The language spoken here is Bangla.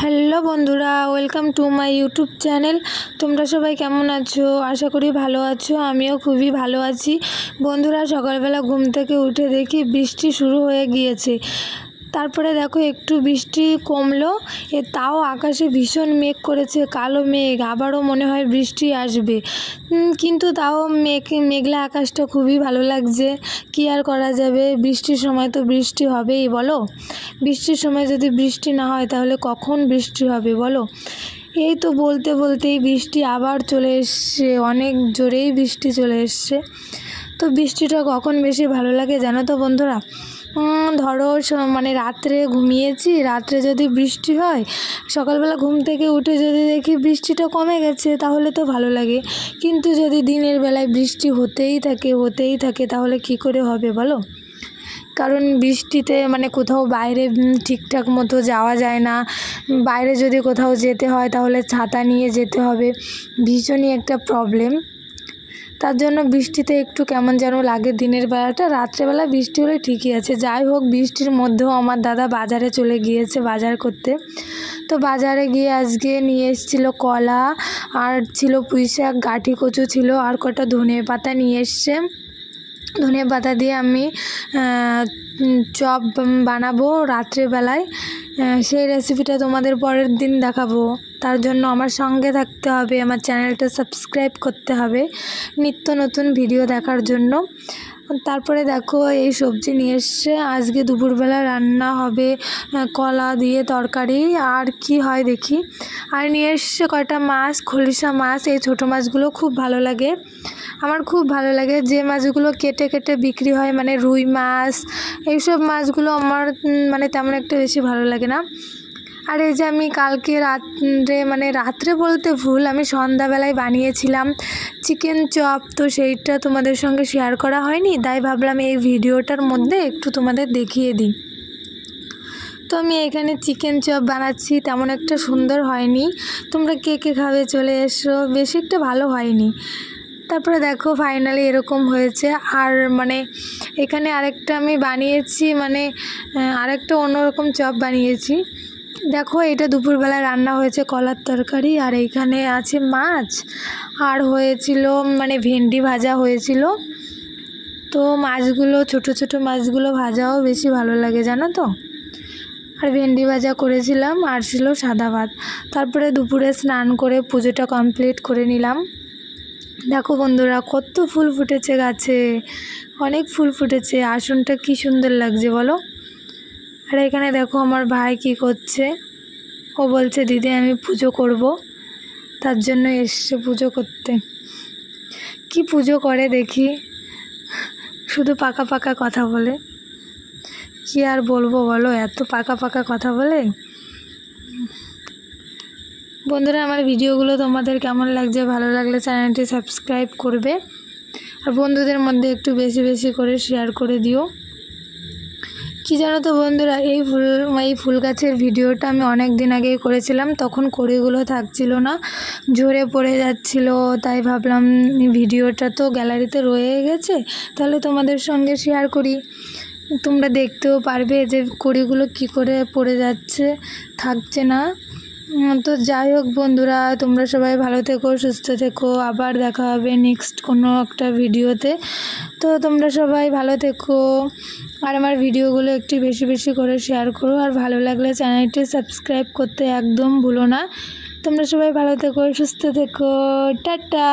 হ্যালো বন্ধুরা, welcome to my YouTube channel. তোমরা সবাই কেমন আছো? আশা করি ভালো আছো। আমিও খুবই ভালো আছি। বন্ধুরা, সকালবেলা ঘুম থেকে উঠে দেখি বৃষ্টি শুরু হয়ে গিয়েছে। তারপরে দেখো একটু বৃষ্টি কমলো, তাও আকাশে ভীষণ মেঘ করেছে, কালো মেঘ। আবারও মনে হয় বৃষ্টি আসবে, কিন্তু তাও মেঘলা আকাশটা খুবই ভালো লাগছে। কী আর করা যাবে, বৃষ্টির সময় তো বৃষ্টি হবেই বলো। বৃষ্টির সময় যদি বৃষ্টি না হয় তাহলে কখন বৃষ্টি হবে বলো। এই তো বলতে বলতেই বৃষ্টি আবার চলে এসছে, অনেক জোরেই বৃষ্টি চলে এসছে। তো বৃষ্টিটা কখন বেশি ভালো লাগে জানো তো বন্ধুরা? ধরো মানে রাত্রে ঘুমিয়েছি, রাত্রে যদি বৃষ্টি হয়, সকালবেলা ঘুম থেকে উঠে যদি দেখি বৃষ্টিটা কমে গেছে তাহলে তো ভালো লাগে। কিন্তু যদি দিনের বেলায় বৃষ্টি হতেই থাকে তাহলে কি করে হবে বলো? কারণ বৃষ্টিতে মানে কোথাও বাইরে ঠিকঠাক মতো যাওয়া যায় না। বাইরে যদি কোথাও যেতে হয় তাহলে ছাতা নিয়ে যেতে হবে, ভীষণই একটা প্রবলেম। তার জন্য বৃষ্টিতে একটু কেমন যেন লাগে দিনের বেলাটা। রাত্রেবেলা বৃষ্টি হলে ঠিকই আছে। যাই হোক, বৃষ্টির মধ্যেও আমার দাদা বাজারে চলে গিয়েছে বাজার করতে। তো বাজারে গিয়ে আজকে নিয়ে এসেছিলো কলা, আর ছিল পুঁইশাক, গাঁঠি কচু ছিল, আর কটা ধনে পাতা নিয়ে এসছে। ধনে পাতা দিয়ে আমি চপ বানাবো রাত্রেবেলায়। সেই রেসিপিটা তোমাদের পরের দিন দেখাবো। তার জন্য আমার সঙ্গে থাকতে হবে, আমার চ্যানেলটা সাবস্ক্রাইব করতে হবে নিত্য নতুন ভিডিও দেখার জন্য। তারপরে দেখো এই সবজি নিয়ে এসছে। আজকে দুপুরবেলা রান্না হবে কলা দিয়ে তরকারি, আর কি হয় দেখি। আর নিয়ে এসছে কয়টা মাছ, খলিশা মাছ। এই ছোটো মাছগুলো খুব ভালো লাগে, আমার খুব ভালো লাগে। যে মাছগুলো কেটে কেটে বিক্রি হয়, মানে রুই মাছ, এইসব মাছগুলো আমার মানে তেমন একটা বেশি ভালো লাগে না। আর এই যে আমি কালকে রাত্রে বলতে ভুল, আমি সন্ধ্যাবেলায় বানিয়েছিলাম চিকেন চপ। তো সেইটা তোমাদের সঙ্গে শেয়ার করা হয়নি, তাই ভাবলাম এই ভিডিওটার মধ্যে একটু তোমাদের দেখিয়ে দিই। তো আমি এখানে চিকেন চপ বানাচ্ছি, তেমন একটা সুন্দর হয়নি। তোমরা কে কে খাবে চলে এসো, বেশি একটা ভালো হয়নি। তারপরে দেখো ফাইনালি এরকম হয়েছে। আর মানে এখানে আরেকটা আমি বানিয়েছি, মানে আরেকটা অন্যরকম চপ বানিয়েছি। দেখো এটা দুপুরবেলায় রান্না হয়েছে কলার তরকারি, আর এইখানে আছে মাছ, আর হয়েছিল মানে ভেন্ডি ভাজা হয়েছিল। তো মাছগুলো ছোটো ছোটো মাছগুলো ভাজাও বেশি ভালো লাগে জানো তো। আর ভেন্ডি ভাজা করেছিলাম, আর ছিল সাদা ভাত। তারপরে দুপুরে স্নান করে পুজোটা কমপ্লিট করে নিলাম। দেখো বন্ধুরা, কত ফুল ফুটেছে গাছে, অনেক ফুল ফুটেছে। আসনটা কি সুন্দর লাগছে বলো। আর এখানে দেখো আমার ভাই কি করছে, ও বলছে দিদি আমি পুজো করব, তার জন্য এসছে পুজো করতে। কি পুজো করে দেখি, শুধু পাকা পাকা কথা বলে। কি আর বলবো বলো, এত পাকা পাকা কথা বলে। বন্ধুরা, আমার ভিডিওগুলো তোমাদের কেমন লাগছে, ভালো লাগলে চ্যানেলটি সাবস্ক্রাইব করবে, আর বন্ধুদের মধ্যে একটু বেশি বেশি করে শেয়ার করে দিও। কি জানো তো বন্ধুরা, এই ফুল গাছের ভিডিওটা আমি অনেক দিন আগেই করেছিলাম, তখন কড়িগুলো থাকছিল না, ঝরে পড়ে যাচ্ছিল। তাই ভাবলাম ভিডিওটা তো গ্যালারিতে রয়ে গেছে, তাহলে তোমাদের সঙ্গে শেয়ার করি। তোমরা দেখতেও পারবে যে কড়িগুলো কি করে পড়ে যাচ্ছে, থাকছে না। তো যাই হোক বন্ধুরা, তোমরা সবাই ভালো থেকো, সুস্থ থেকো। আবার দেখা হবে নেক্সট কোনো একটা ভিডিওতে। তো তোমরা সবাই ভালো থেকো, আর আমার ভিডিওগুলো একটু বেশি বেশি করে শেয়ার করো, আর ভালো লাগলে চ্যানেলটি সাবস্ক্রাইব করতে একদম ভুলো না। তোমরা সবাই ভালো থেকো, সুস্থ থেকো, টাটা।